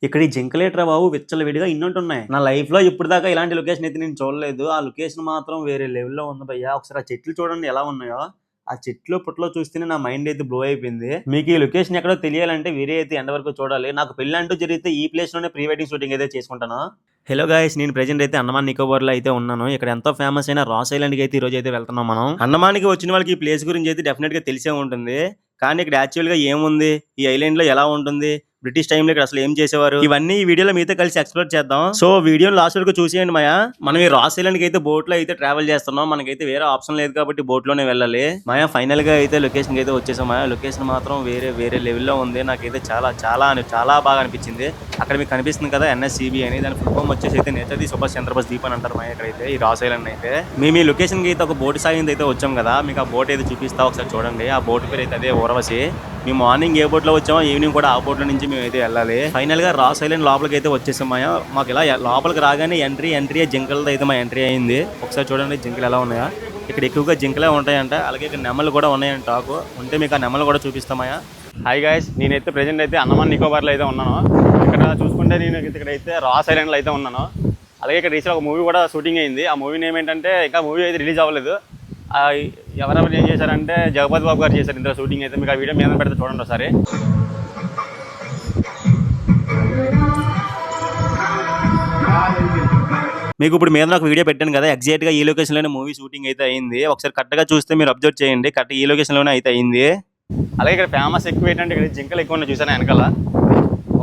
ఇక్కడ ఈ జింకలేట్రా బాబు విచ్చలవిడిగా ఇన్నుంటున్నాయి. నా లైఫ్‌లో ఇప్పటిదాకా ఇలాంటి లొకేషన్ అయితే నేను చూడలేదు. ఆ లొకేషన్ మాత్రం వేరే లెవెల్‌లో ఉంది భయ్యా. ఒకసారి ఆ చెట్లు చూడండి ఎలా ఉన్నాయో. ఆ చెట్లు పుట్టలో చూస్తేనే నా మైండ్ అయితే బ్లో అయిపోయింది. మీకు ఈ లొకేషన్ ఎక్కడో తెలియాలంటే వీడియో అయితే ఎండ్ వరకు చూడాలి. నాకు పెళ్లి అంటూ జరిగితే ఈ ప్లేస్‌లోనే ప్రీ వెడ్డింగ్ షూటింగ్ అయితే చేసుకుంటాను. హలో గైస్, నేను ప్రెజెంట్ అయితే అండమాన్ నికోబార్‌లో అయితే ఉన్నాను. ఇక్కడ ఎంతో ఫేమస్ అయిన రాస్ ఐలాండ్‌కి అయితే ఈ రోజు అయితే వెళ్తున్నాం మనం. అండమాన్‌కి వచ్చిన వాళ్ళకి ఈ ప్లేస్ గురించి అయితే డెఫినెట్‌గా తెలిసే ఉంటుంది. కానీ ఇక్కడ యాక్చువల్‌గా ఏముంది? ఈ ఐలాండ్‌లో ఎలా ఉంటుంది? బ్రిటిష్ టైంలో ఇక్కడ అసలు ఏం చేసేవారు? ఇవన్నీ ఈ వీడియోలో మీతో కలిసి ఎక్స్ప్లోర్ చేద్దాం. సో వీడియోని లాస్ట్ వరకు చూసేయండి మాయా. మనం ఈ రాస్ ఐలాండ్‌కి అయితే బోట్ లో అయితే ట్రావెల్ చేస్తున్నాం. మనకైతే వేరే ఆప్షన్ లేదు కాబట్టి బోట్ లోనే వెళ్ళాలి. మాయా ఫైనల్ గా అయితే లొకేషన్ అయితే వచ్చేసాం. మాయా లొకేషన్ మాత్రం వేరే లెవెల్లో ఉంది. నాకైతే చాలా బాగా అనిపించింది. అక్కడ మీకు కనిపిస్తుంది కదా NSCB అని, దాని ఫుల్ ఫామ్ వచ్చేసి అయితే నేతాజీ సుభాష్ చంద్రబోస్ ద్వీప్ అని అంటారు మాయా ఇక్కడైతే ఈ రాస్ ఐలాండ్ అయితే. మేము ఈ లొకేషన్ కి అయితే ఒక బోట్ సాగింది అయితే వచ్చాం కదా, మీకు ఆ బోట్ అయితే చూపిస్తా ఒకసారి చూడండి. ఆ బోట్ పేరు అయితే అదే ఊర్వశి. మేము మార్నింగ్ ఏ బోట్ లో వచ్చామో ఈవినింగ్ కూడా ఆ బోట్ లో నుంచి మేము అయితే వెళ్ళాలి. ఫైనల్ గా రాస్ ఐలాండ్ లోపలికి అయితే వచ్చేసాం మాయా. మాకు ఇలా లోపలికి రాగానే ఎంట్రీ జింకలతో అయితే మా ఎంట్రీ అయింది. ఒకసారి చూడండి జింకలు ఎలా ఉన్నాయా. ఇక్కడ ఎక్కువగా జింకలే ఉంటాయంట, అలాగే ఇక్కడ నెమ్మలు కూడా ఉన్నాయంట. టాకు ఉంటే మీకు ఆ నెమ్మలు కూడా చూపిస్తామయ్యా. హాయ్ గాయస్, నేనైతే ప్రెజెంట్ అయితే అండమాన్ నికోబార్లో అయితే ఉన్నాను. ఇక్కడ చూసుకుంటే నేను ఇక్కడైతే రాస్ ఐలాండ్లో అయితే ఉన్నాను. అలాగే ఇక్కడ రీసెంట్ ఒక మూవీ కూడా షూటింగ్ అయింది. ఆ మూవీ నేమ్ ఏంటంటే, ఇంకా మూవీ అయితే రిలీజ్ అవ్వలేదు. ఎవరెవరు ఏం చేశారంటే జగపతి బాబు గారు చేశారు ఇందులో షూటింగ్ అయితే. మీకు ఆ వీడియో మీద పెడితే చూడండి ఒకసారి. మీకు ఇప్పుడు మీద నాకు వీడియో పెట్టాను కదా, ఎగ్జాక్ట్ గా ఈ లొకేషన్ లోనే మూవీ షూటింగ్ అయితే అయింది. ఒకసారి కరెక్ట్ గా చూస్తే మీరు అబ్జర్వ్ చేయండి, కరెక్ట్ ఈ లొకేషన్ లోనే అయితే అయింది. అలాగే ఇక్కడ ఫేమస్ ఎక్కువ ఏంటంటే ఇక్కడ జింకలు ఎక్కువ ఉన్నాయి చూసాను వెనకాల.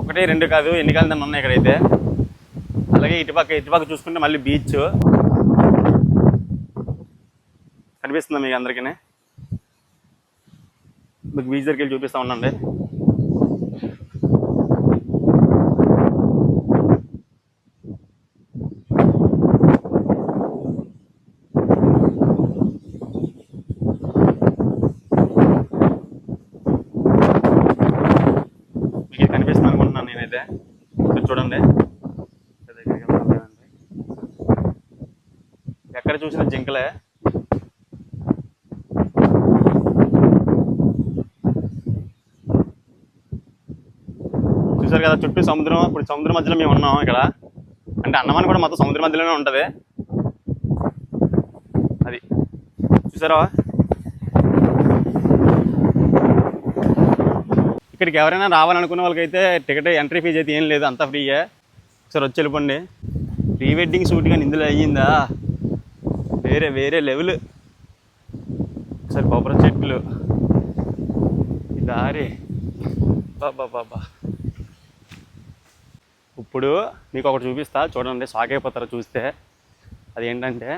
1, 2 కాదు, ఎన్ని కాదు ఉన్నాయి ఇక్కడైతే. అలాగే ఇటుపక్క చూసుకుంటే మళ్ళీ బీచ్ కనిపిస్తుందా మీకు అందరికీ? మీకు బీచ్ దగ్గరికి వెళ్ళి చూపిస్తా ఉండండి. మీకు కనిపిస్తుంది అనుకుంటున్నాను నేనైతే. మీరు చూడండి, ఎక్కడ చూసిన జింకలే. చూసారు కదా చుట్టూ సముద్రం. ఇప్పుడు సముద్రం మధ్యలో మేము ఉన్నాం ఇక్కడ. అంటే అండమాన్ కూడా మొత్తం సముద్రం మధ్యలోనే ఉంటుంది. అది చూసారా. ఇక్కడికి ఎవరైనా రావాలనుకున్న వాళ్ళకైతే టికెట్ ఎంట్రీ ఫీజు అయితే ఏం లేదు, అంతా ఫ్రీయే. ఒకసారి వచ్చి వెళ్ళిపోండి. ప్రీ వెడ్డింగ్ షూట్ కానీ ఇందులో అయ్యిందా, వేరే లెవెల్. ఒకసారి కొబ్బరి చెట్లు, ఈ దారి, బాబా. ఇప్పుడు మీకు ఒకటి చూపిస్తా చూడండి, షాక్ అయిపోతారు చూస్తే. అది ఏంటంటే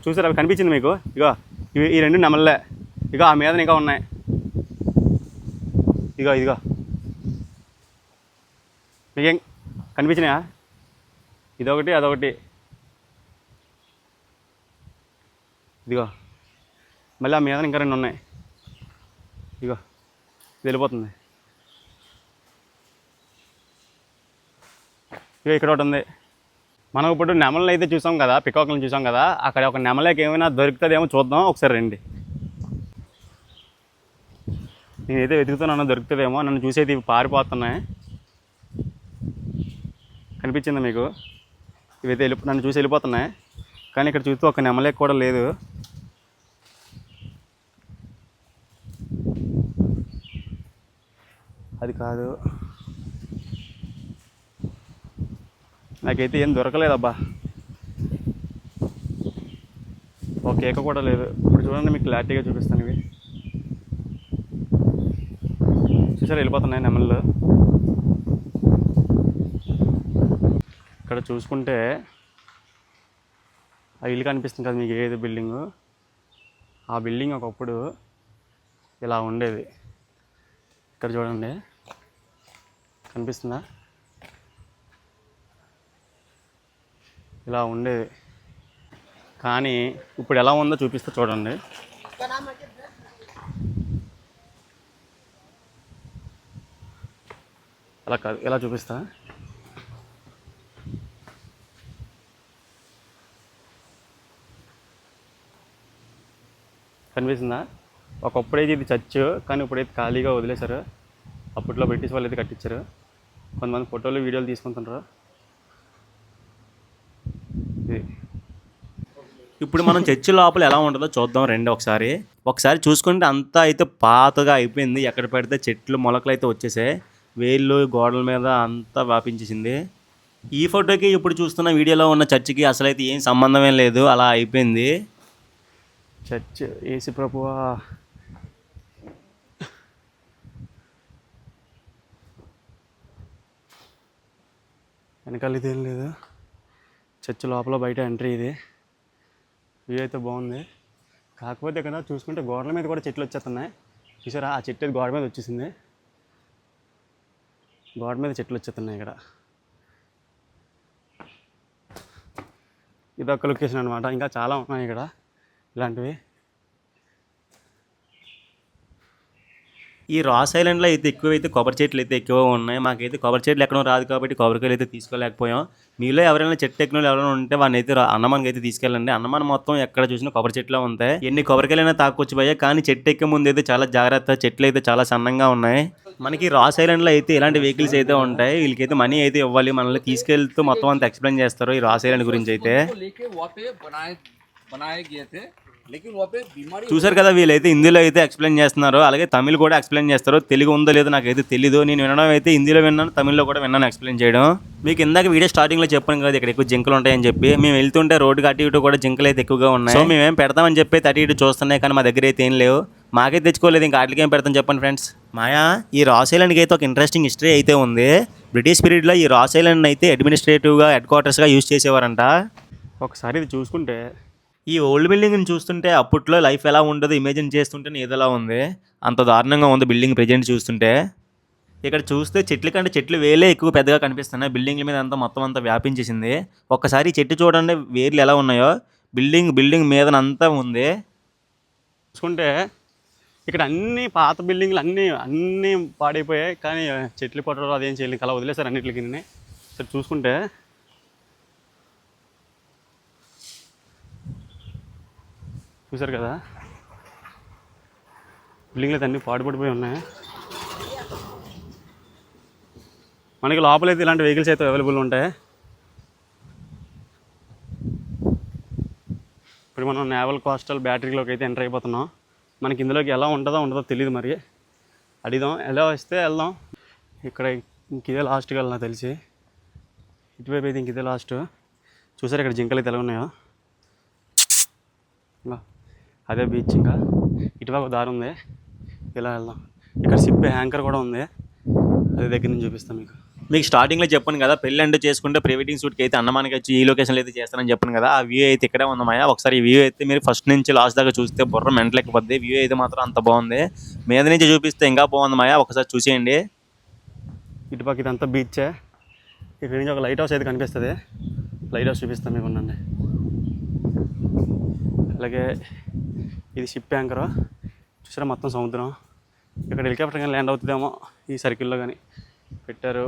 చూసారు అవి కనిపించింది మీకు? ఇగో ఈ 2 నెమల్లే. ఇగో ఆ మీద ఇంకా ఉన్నాయి. ఇదిగో మీకేం కనిపించినాయా? ఇదొకటి అదొకటి. ఇదిగో మళ్ళీ ఆ మీద ఇంకా 2 ఉన్నాయి. ఇగో వెళ్ళిపోతుంది. ఇక ఇక్కడ ఒకటి ఉంది. మనం ఇప్పుడు నెమలను అయితే చూసాం కదా, పికాకులను చూసాం కదా, అక్కడ ఒక నెమలకి ఏమైనా దొరుకుతుందేమో చూద్దాం. ఒకసారి రండి. నేనైతే వెతుకుతున్నాను, దొరుకుతుందేమో. నన్ను చూసేది పారిపోతున్నాయి. కనిపించిందా మీకు? ఇవైతే నన్ను చూసి వెళ్ళిపోతున్నాయి. కానీ ఇక్కడ చూస్తూ ఒక నెమలేక కూడా లేదు. అది కాదు, నాకైతే ఏం దొరకలేదబ్బా. ఒక కేక కూడా లేదు. ఇప్పుడు చూడండి, మీకు క్లారిటీగా చూపిస్తాను. ఇవి చూసారా వెళ్ళిపోతున్నాయి నెమళ్ళు. ఇక్కడ చూసుకుంటే ఆ ఇల్లు కనిపిస్తుంది కదా మీకు, ఏది బిల్డింగు. ఆ బిల్డింగ్ ఒకప్పుడు ఇలా ఉండేది. ఇక్కడ చూడండి కనిపిస్తుందా, ఇలా ఉండేది. కానీ ఇప్పుడు ఎలా ఉందో చూపిస్తే చూడండి. అలా కాదు, ఎలా చూపిస్తా. కనిపిస్తుందా? ఒకప్పుడైతే ఇది చర్చ్, కానీ ఇప్పుడైతే ఖాళీగా వదిలేశారు. అప్పట్లో బ్రిటిష్ వాళ్ళు అయితే కట్టించారు. కొంతమంది ఫోటోలు వీడియోలు తీసుకుంటుంటారు. ఇది ఇప్పుడు మనం చర్చి లోపల ఎలా ఉంటుందో చూద్దాం రండి ఒకసారి చూసుకుంటే అంతా అయితే పాతగా అయిపోయింది. ఎక్కడ పెడితే చెట్లు మొలకలు అయితే వచ్చేసాయి. వేళ్ళు గోడల మీద అంతా వ్యాపించేసింది. ఈ ఫోటోకి ఇప్పుడు చూస్తున్న వీడియోలో ఉన్న చర్చికి అసలైతే ఏం సంబంధమే లేదు, అలా అయిపోయింది. చర్చ్ యేసు ప్రభువా. వెనకాల ఇదేం లేదు. చర్చ్ లోపల బయట ఎంట్రీ ఇది. వ్యూ అయితే బాగుంది. కాకపోతే ఇక్కడ చూసుకుంటే గోడల మీద కూడా చెట్లు వచ్చేస్తున్నాయి. చూసారా, ఆ చెట్టు అయితే గోడ మీద వచ్చేసింది. గోడ మీద చెట్లు వచ్చేస్తున్నాయి ఇక్కడ. ఇదొక లొకేషన్ అనమాట. ఇంకా చాలా ఉన్నాయి ఇక్కడ ఇలాంటివి. ఈ రాస్ ఐలాండ్లో అయితే ఎక్కువైతే కొబ్బరి చెట్లు అయితే ఎక్కువ ఉన్నాయి. మాకైతే కొబ్బరి చెట్లు ఎక్కడో రాదు కాబట్టి కొబ్బరికాయలు అయితే తీసుకోలేకపోయాం. మీలో ఎవరైనా చెట్టు ఎక్కిన ఎవరైనా ఉంటే వాడిని అయితే అన్నమానికి అయితే తీసుకెళ్ళండి. అన్నమాన మొత్తం ఎక్కడ చూసినా కొబ్బరి చెట్లు ఉంటాయి. ఎన్ని కొబ్బరికాయలైనా తాకొచ్చి పోయా, కానీ చెట్టు ఎక్కే ముందు అయితే చాలా జాగ్రత్త. చెట్లు అయితే చాలా సన్నంగా ఉన్నాయి. మనకి రాస్ ఐలాండ్లో అయితే ఇలాంటి వెహికల్స్ అయితే ఉంటాయి. వీళ్ళకైతే మనీ అయితే ఇవ్వాలి. మనల్ని తీసుకెళ్తూ మొత్తం అంతా ఎక్స్ప్లెయిన్ చేస్తారు ఈ రాస్ ఐలాండ్ గురించి అయితే. చూసారు కదా, వీళ్ళైతే హిందీలో అయితే ఎక్స్ప్లెయిన్ చేస్తున్నారు. అలాగే తమిళ్ కూడా ఎక్స్ప్లెయిన్ చేస్తారు. తెలుగు ఉందో లేదో నాకైతే తెలీదు. నేను వినడం అయితే హిందీలో విన్నాను, తమిళ్లో కూడా విన్నాను ఎక్స్ప్లెయిన్ చేయడం. మీకు ఇందాక వీడియో స్టార్టింగ్లో చెప్పాను కదా ఇక్కడ ఎక్కువ జింకలు ఉంటాయని చెప్పి. మేము వెళ్తుంటే రోడ్డుకి అటు ఇటు కూడా జింకలు అయితే ఎక్కువగా ఉన్నాయి. సో మేమేం పెడతామని చెప్పి అటు ఇటు చూస్తున్నాయి, కానీ మా దగ్గర అయితే ఏం లేవు. మాకైతే తెచ్చుకోలేదు, ఇంకా వాటికి ఏం పెడతాం చెప్పండి ఫ్రెండ్స్. మాయా, ఈ రాస్ ఐలాండ్కి అయితే ఒక ఇంట్రెస్టింగ్ హిస్టరీ అయితే ఉంది. బ్రిటిష్ పీరియడ్లో ఈ రాస్ ఐలాండ్ అయితే అడ్మినిస్ట్రేటివ్గా హెడ్ క్వార్టర్స్గా యూజ్ చేసేవారంట. ఒకసారి ఇది చూసుకుంటే ఈ ఓల్డ్ బిల్డింగ్ని చూస్తుంటే అప్పట్లో లైఫ్ ఎలా ఉండదో ఇమేజిన్ చేస్తుంటే ఏదోలా ఉంది. అంత దారుణంగా ఉంది బిల్డింగ్ ప్రెజెంట్ చూస్తుంటే. ఇక్కడ చూస్తే చెట్ల కంటే చెట్లు వేలే ఎక్కువ పెద్దగా కనిపిస్తున్నాయి. బిల్డింగ్ల మీద అంతా మొత్తం అంతా వ్యాపించేసింది. ఒక్కసారి ఈ చెట్టు చూడండి, వేర్లు ఎలా ఉన్నాయో. బిల్డింగ్ మీదనంతా ఉంది. చూసుకుంటే ఇక్కడ అన్ని పాత బిల్డింగ్లు అన్నీ పాడైపోయాయి, కానీ చెట్లు పట్టడం అదేం చేయలేదు, అలా వదిలేశారు అన్నింటికి. సరే చూసుకుంటే చూసారు కదా, బిల్డింగ్లు అయితే అన్నీ పాడుపడిపోయి ఉన్నాయి. మనకి లోపలైతే ఇలాంటి వెహికల్స్ అయితే అవైలబుల్ ఉంటాయి. ఇప్పుడు మనం నేవల్ కోస్టల్ బ్యాటరీలోకి అయితే ఎంటర్ అయిపోతున్నాం. మనకి ఇందులోకి ఎలా ఉండదో తెలియదు, మరి అడిదాం. ఎలా వస్తే వెళ్దాం. ఇక్కడ ఇంకిదే లాస్ట్కి వెళ్ళినా తెలిసి, ఇటువైపు అయితే ఇంకిదే లాస్ట్. చూసారు ఇక్కడ జింకలు అయితే ఎలా ఉన్నాయో. అదే బీచ్. ఇంకా ఇటువైపు దారి ఉంది, ఇలా వెళ్దాం. ఇక్కడ షిప్ హ్యాంకర్ కూడా ఉంది, అదే దగ్గర నుంచి చూపిస్తాను మీకు స్టార్టింగ్లో చెప్పాను కదా, పెళ్ళి అంటూ చేసుకుంటే ప్రీ వెడ్డింగ్ షూట్కి అయితే అన్నమానికి వచ్చి ఈ లొకేషన్లో అయితే చేస్తానని చెప్పాను కదా. ఆ వ్యూ అయితే ఇక్కడే ఉందమ్మా. ఒకసారి ఈ వ్యూ అయితే మీరు ఫస్ట్ నుంచి లాస్ట్ దాకా చూస్తే బుర్ర మెంటలెక్కిపోద్ది. వ్యూ అయితే మాత్రం అంత బాగుంది. మీద నుంచి చూపిస్తే ఇంకా బాగుంది మాయా, ఒకసారి చూసేయండి. ఇటుపక్క ఇదంతా బీచే. ఇక్కడ నుంచి ఒక లైట్ హౌస్ అయితే కనిపిస్తుంది. లైట్ హౌస్ చూపిస్తాను మీకు, ఉండండి. అలాగే ఇది షిప్ యాంకర్. చూసారా మొత్తం సముద్రం. ఇక్కడ హెలికాప్టర్ కానీ ల్యాండ్ అవుతుందేమో ఈ సర్కిల్లో కానీ పెట్టారు.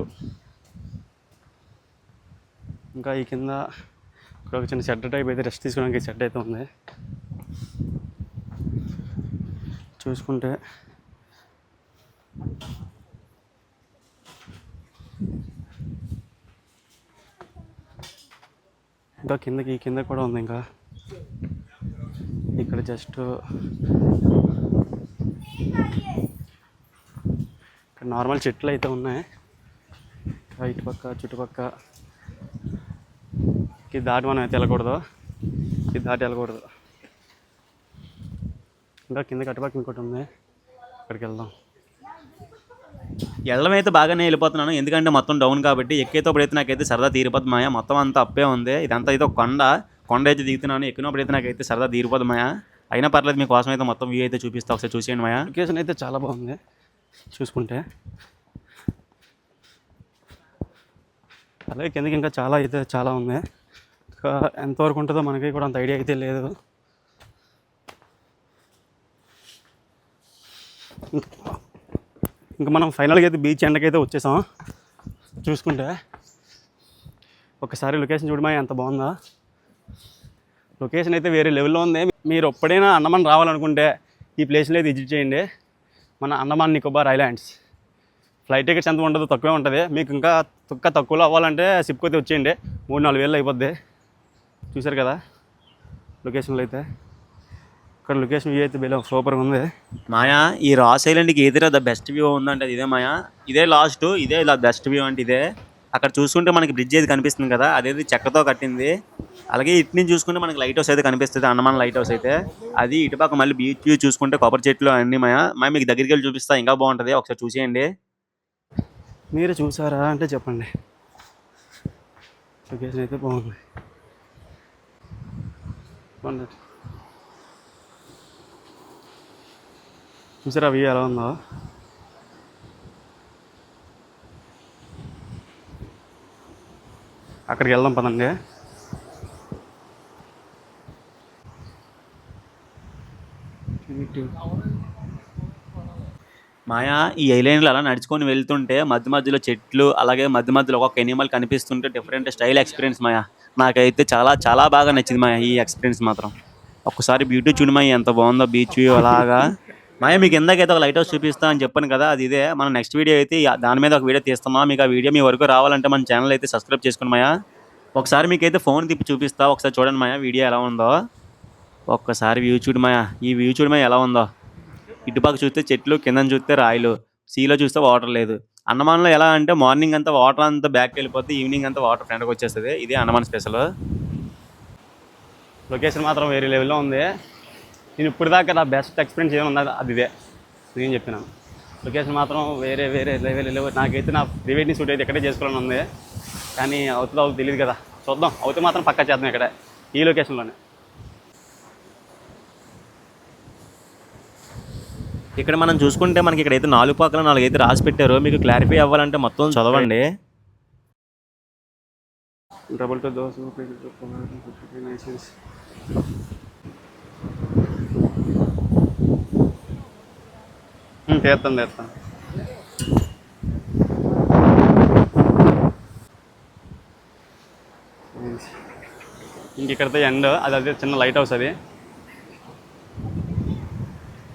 ఇంకా ఈ కింద ఇక్కడ ఒక చిన్న షెడ్ టైప్ అయితే రెస్ట్ తీసుకోవడానికి షెడ్ అయితే ఉంది. చూసుకుంటే ఇంకా కిందకి ఈ కింద కూడా ఉంది. ఇంకా ఇక్కడ జస్ట్ ఇక్కడ నార్మల్ చెట్లు అయితే ఉన్నాయి. ఇటు పక్క చుట్టుపక్క ఇది దాటి మనం అయితే వెళ్ళకూడదు, ఇది దాటి వెళ్ళకూడదు. ఇంకా కిందకి అటుపక్క ఇంకోటి ఉంది, అక్కడికి వెళ్దాం. వెళ్ళడం అయితే బాగానే వెళ్ళిపోతున్నాను, ఎందుకంటే మొత్తం డౌన్ కాబట్టి. ఎక్కేటప్పుడైతే నాకైతే సరదా తీరిపోద్ది మాయా. మొత్తం అంతా అప్పే ఉంది. ఇదంతా అయితే ఒక కొండ అయితే దిగుతున్నాను. ఎక్కినప్పుడైతే నాకైతే సరదా తీరిపోద్ది మాయా. అయినా పర్లేదు, మీకోసం అయితే మొత్తం వ్యూ అయితే చూపిస్తా, ఒకసారి చూసేయండి మాయా. లొకేషన్ అయితే చాలా బాగుంది చూసుకుంటే. అలాగే కిందకి ఇంకా చాలా ఉంది. ఇంకా ఎంతవరకు ఉంటుందో మనకి కూడా అంత ఐడియా అయితే లేదు. ఇంకా మనం ఫైనల్గా అయితే బీచ్ ఎండకైతే వచ్చేసాం. చూసుకుంటే ఒకసారి లొకేషన్ చూడమా, ఎంత బాగుందా. లొకేషన్ అయితే వేరే లెవెల్లో ఉంది. మీరు ఎప్పుడైనా అన్నమని రావాలనుకుంటే ఈ ప్లేస్లో అయితే విజిట్ చేయండి. మన Andaman Nicobar islands. Flight tickets ఎంత ఉండదు, తక్కువే ఉంటుంది. మీకు ఇంకా తక్కువలో అవ్వాలంటే షిప్కి అయితే వచ్చేయండి, 3-4 వేలు అయిపోద్ది. చూసారు కదా లొకేషన్లో అయితే. ఇక్కడ లొకేషన్ వ్యూ అయితే బెల సూపర్గా ఉంది. మాయా ఈ రాస్ ఐలాండ్కి ఏదైనా ద బెస్ట్ వ్యూ ఉందంటే అది ఇదే మాయా. ఇదే లాస్ట్, ఇదే ద బెస్ట్ వ్యూ అంటే ఇదే. అక్కడ చూసుకుంటే మనకి బ్రిడ్జ్ అయితే కనిపిస్తుంది కదా, అదేది చెక్కతో కట్టింది. అలాగే ఇటు నుంచి చూసుకుంటే మనకి లైట్ హౌస్ అయితే కనిపిస్తుంది, అండమాన్ లైట్ హౌస్ అయితే. అది ఇటుపక్క మళ్ళీ బీచ్ వ్యూ చూసుకుంటే కొబ్బరి చెట్లు అన్నీ మాయా. మీకు దగ్గరికి వెళ్ళి చూపిస్తా, ఇంకా బాగుంటుంది, ఒకసారి చూసేయండి. మీరు చూసారా అంటే చెప్పండి. లొకేషన్ అయితే బాగుంది. చూసారా వ్యూ ఎలా ఉందో. అక్కడికి వెళ్దాం పదండి. మాయా ఈ ఐలాండ్లో అలా నడుచుకొని వెళ్తుంటే మధ్య మధ్యలో చెట్లు, అలాగే మధ్య మధ్యలో ఒక్కొక్క ఎనిమల్ కనిపిస్తుంటే డిఫరెంట్ స్టైల్ ఎక్స్పీరియన్స్ మాయా. నాకైతే చాలా చాలా బాగా నచ్చింది మాయా ఈ ఎక్స్పీరియన్స్ మాత్రం. ఒక్కసారి బ్యూటీ చూడు మాయా, ఎంత బాగుందో బీచ్ వ్యూ అలాగా. మాయా మీకు ఇందాకైతే ఒక లైట్ హౌస్ చూపిస్తా అని చెప్పాను కదా, అది ఇదే. మనం నెక్స్ట్ వీడియో అయితే దాని మీద ఒక వీడియో తీస్తామా. మీకు ఆ వీడియో మీ వరకు రావాలంటే మన ఛానల్ అయితే సబ్స్క్రైబ్ చేసుకోండి మాయా. ఒకసారి మీకైతే ఫోన్ తిప్పి చూపిస్తా, ఒకసారి చూడండి మాయా వీడియో ఎలా ఉందో. ఒక్కసారి వ్యూ చూడు మాయా, ఈ వ్యూ చూడు మాయా ఎలా ఉందో. ఇటుపక్క చూస్తే చెట్లు, కింద చూస్తే రాయలు, సీలో చూస్తే వాటర్ లేదు. అండమాన్లో ఎలా అంటే మార్నింగ్ అంతా వాటర్ అంతా బ్యాక్కి వెళ్ళిపోతే, ఈవినింగ్ అంతా వాటర్ ఫ్రంట్కి వచ్చేస్తుంది. ఇదే అండమాన్ స్పెషల్. లొకేషన్ మాత్రం వేరే లెవెల్లో ఉంది. నేను ఇప్పుడు దాకా నా బెస్ట్ ఎక్స్పీరియన్స్ ఏమన్నా అది ఇదే నేను చెప్పినాను. లొకేషన్ మాత్రం వేరే వేరే లెవెల్. నాకైతే నా ప్రీవెడ్డింగ్ షూట్ అయితే ఇక్కడే చేసుకోవాలని ఉంది, కానీ అవుతుందో తెలియదు కదా. చూద్దాం, అవుతే మాత్రం పక్కా చేద్దాం ఇక్కడ ఈ లొకేషన్లోనే. ఇక్కడ మనం చూసుకుంటే మనకి ఇక్కడైతే 4 పక్కల 4 అయితే రాసి పెట్టారు. మీకు క్లారిఫై అవ్వాలంటే మొత్తం చదవండి. తీస్తాను. ఇంక ఇక్కడితో ఎండ్. అది అదే చిన్న లైట్ హౌస్, అది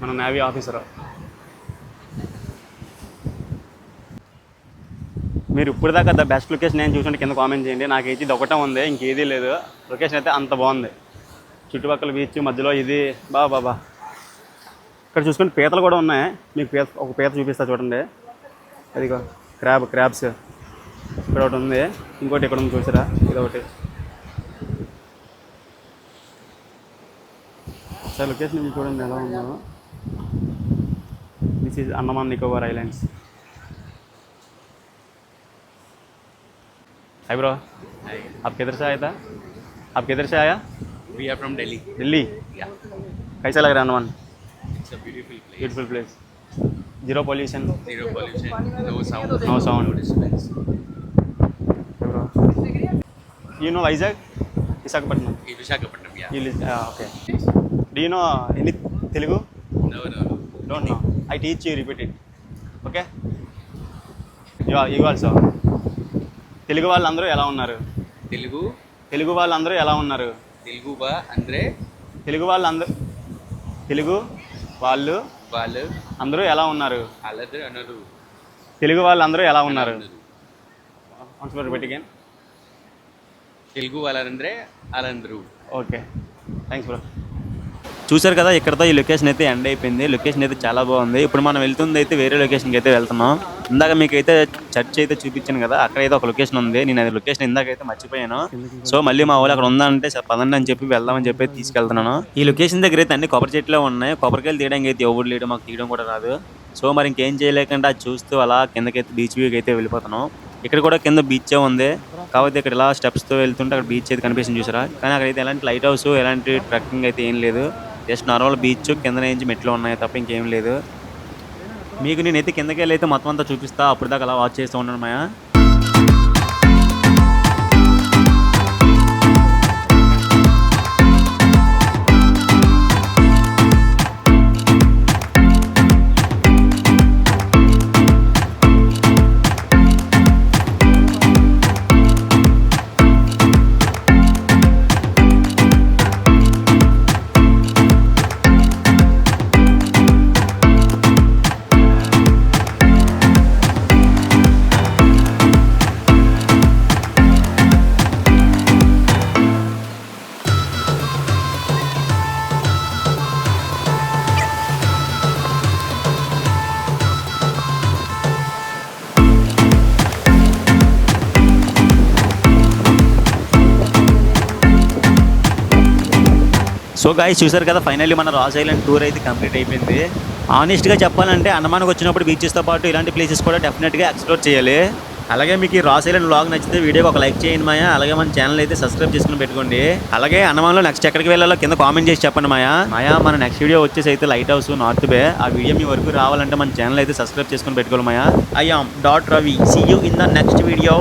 మన నేవీ ఆఫీసర్. మీరు ఇప్పుడు దాకా ద బెస్ట్ లొకేషన్ నేను చూసుకుంటే కింద కామెంట్ చేయండి. నాకైతే ఇది ఒకటే ఉంది, ఇంకేదీ లేదు. లొకేషన్ అయితే అంత బాగుంది. చుట్టుపక్కల బీచ్, మధ్యలో ఇది బాబా. ఇక్కడ చూసుకుంటే పీతలు కూడా ఉన్నాయి. మీకు ఒక పీత చూపిస్తా చూడండి. అదిగో క్రాబ్స్ ఇక్కడ ఒకటి ఉంది, ఇంకోటి ఇక్కడ ఉంది చూసారా, ఇది ఒకటి. ఒకసారి లొకేషన్ చూడండి ఎలా ఉందో. This is Andaman Nicobar islands. Hi bro, आप किधर से आया था? आप किधर से आया? We are from Delhi. Delhi. Yeah. कैसा लग रहा है Andaman? It's a beautiful place. Beautiful place. Zero pollution. Zero pollution, no sound. No sound. No disturbance. Okay, bro. You know Vizag? Visakhapatnam. In Visakhapatnam, yeah. Okay. Do you know any Telugu? No. Don't know. I teach you, repeat it. Okay? You also. Telugu వాళ్ళందరూ ఎలా ఉన్నారు? తెలుగు వాళ్ళందరూ ఎలా ఉన్నారు? తెలుగు అంటే తెలుగు వాళ్ళు అందరూ ఎలా ఉన్నారు? అల్లరు అన్నారు. తెలుగు వాళ్ళందరూ ఎలా ఉన్నారు? తెలుగు వాళ్ళందరే అలందరూ. Okay, thanks bro. చూసారు కదా, ఇక్కడతో ఈ లొకేషన్ అయితే ఎండ్ అయిపోయింది. లొకేషన్ అయితే చాలా బాగుంది. ఇప్పుడు మనం వెళ్తుంది అయితే వేరే లొకేషన్కి అయితే వెళ్తున్నాం. ఇందాక మీకైతే చర్చ్ అయితే చూపించాను కదా, అక్కడైతే ఒక లొకేషన్ ఉంది. నేను అది లొకేషన్ ఇందాకైతే మర్చిపోయాను. సో మళ్ళీ మా వాళ్ళు అక్కడ ఉందంటే పదండి అని చెప్పి వెళ్దామని చెప్పి తీసుకెళ్తున్నాను. ఈ లొకేషన్ దగ్గర అయితే అన్ని కొబ్బరి చెట్లే ఉన్నాయి. కొబ్బరికాయలు తీయడానికి అయితే ఎవరు లేడు, మాకు తీయడం కూడా రాదు. సో మరి ఇంకేం చేయలేకుండా అది చూస్తూ అలా కిందకైతే బీచ్ వ్యూకి అయితే వెళ్ళిపోతున్నాం. ఇక్కడ కూడా కింద బీచే ఉంది, కాకపోతే ఇక్కడ ఇలా స్టెప్స్తో వెళ్తుంటే అక్కడ బీచ్ అయితే కనిపిస్తుంది చూసారా. కానీ అక్కడైతే ఎలాంటి లైట్ హౌస్, ఎలాంటి ట్రెక్కింగ్ అయితే ఏం లేదు. జస్ట్ నార్మల్ బీచ్, కింద నుంచి మెట్లు ఉన్నాయి తప్ప ఇంకేం లేదు. మీకు నేనైతే కిందకి వెళ్ళి అయితే మొత్తం అంతా చూపిస్తా. అప్పుడు దాకా అలా వాచ్ చేస్తూ ఉన్నాను మాయా. సో గాయ్స్ చూసారు కదా, ఫైనల్లీ మన రాస్ ఐలాండ్ టూర్ అయితే కంప్లీట్ అయిపోయింది. ఆనెస్ట్గా చెప్పాలంటే అండమాన్కి వచ్చినప్పుడు బీచెస్తో పాటు ఇలాంటి ప్లేసెస్ కూడా డెఫినెట్గా ఎక్స్ప్లోర్ చేయాలి. అలాగే మీకు ఈ రాస్ ఐలాండ్ వ్లాగ్ నచ్చితే వీడియోకి ఒక లైక్ చేయండి మాయా. అలాగే మన ఛానల్ అయితే సబ్స్క్రైబ్ చేసుకుని పెట్టుకోండి. అలాగే అండమాన్లో నెక్స్ట్ ఎక్కడికి వెళ్ళాలో కింద కామెంట్ చేసి చెప్పండి మాయా. మన నెక్స్ట్ వీడియో వచ్చేసి అయితే లైట్ హౌస్ నార్త్ బే. ఆ వీడియో మీ వరకు రావాలంటే మన ఛానల్ అయితే సబ్స్క్రైబ్ చేసుకుని పెట్టుకోవాలి మాయా. I am Ravi. See you in the next video.